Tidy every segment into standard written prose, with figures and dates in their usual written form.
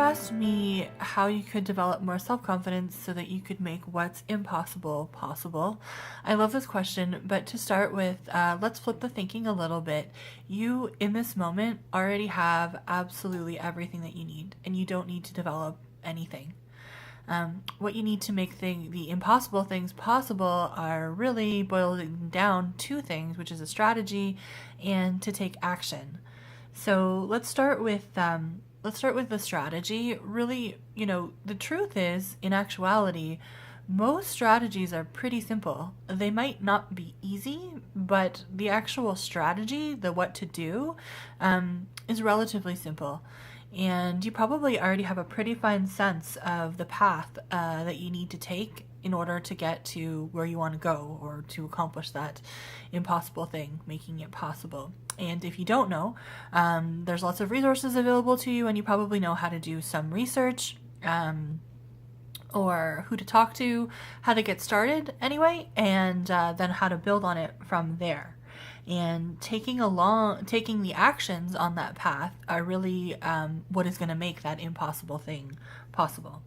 asked me how you could develop more self-confidence so that you could make what's impossible possible. I love this question, but to start with, let's flip the thinking a little bit. You, in this moment, already have absolutely everything that you need, and you don't need to develop anything. What you need to make the impossible things possible are really boiling down two things, which is a strategy and to take action. So let's start with the strategy. Really, the truth is, in actuality, most strategies are pretty simple. They might not be easy, but the actual strategy, the what to do, is relatively simple. And you probably already have a pretty fine sense of the path that you need to take in order to get to where you want to go or to accomplish that impossible thing, making it possible. And if you don't know, there's lots of resources available to you, and you probably know how to do some research. Or who to talk to, how to get started anyway, and then how to build on it from there. And taking the actions on that path are really what is going to make that impossible thing possible.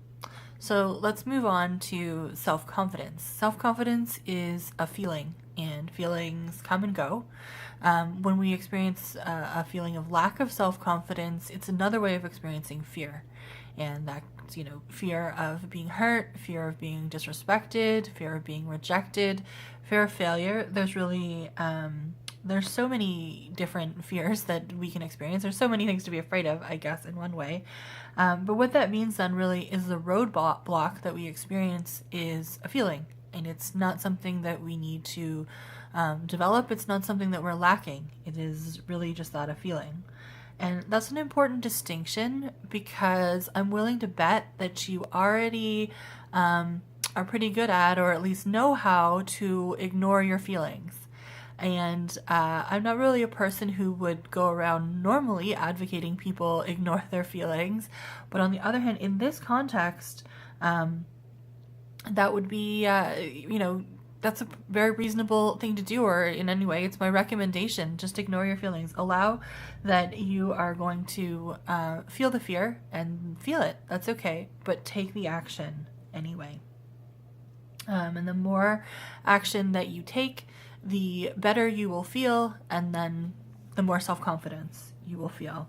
So let's move on to self-confidence. Self-confidence is a feeling, and feelings come and go. When we experience a feeling of lack of self-confidence, it's another way of experiencing fear. And that's, fear of being hurt, fear of being disrespected, fear of being rejected, fear of failure. There's so many different fears that we can experience. There's so many things to be afraid of, I guess, in one way. But what that means then really is the roadblock that we experience is a feeling. And it's not something that we need to develop. It's not something that we're lacking. It is really just that, a feeling. And that's an important distinction because I'm willing to bet that you already are pretty good at, or at least know how to ignore your feelings. And I'm not really a person who would go around normally advocating people ignore their feelings. But on the other hand, in this context, that would be, that's a very reasonable thing to do, or in any way, it's my recommendation. Just ignore your feelings. Allow that you are going to feel the fear and feel it. That's okay, but take the action anyway. And the more action that you take, the better you will feel, and then the more self-confidence you will feel.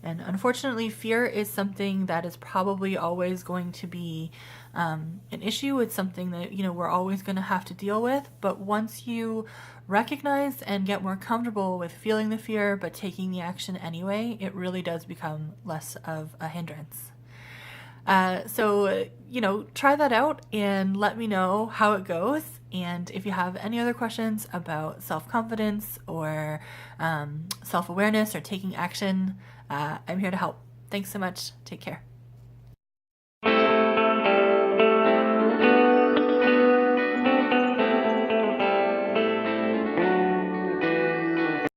And unfortunately, fear is something that is probably always going to be an issue. It's something that, we're always going to have to deal with. But once you recognize and get more comfortable with feeling the fear, but taking the action anyway, it really does become less of a hindrance. So, try that out and let me know how it goes. And if you have any other questions about self-confidence or self-awareness or taking action, I'm here to help. Thanks so much. Take care.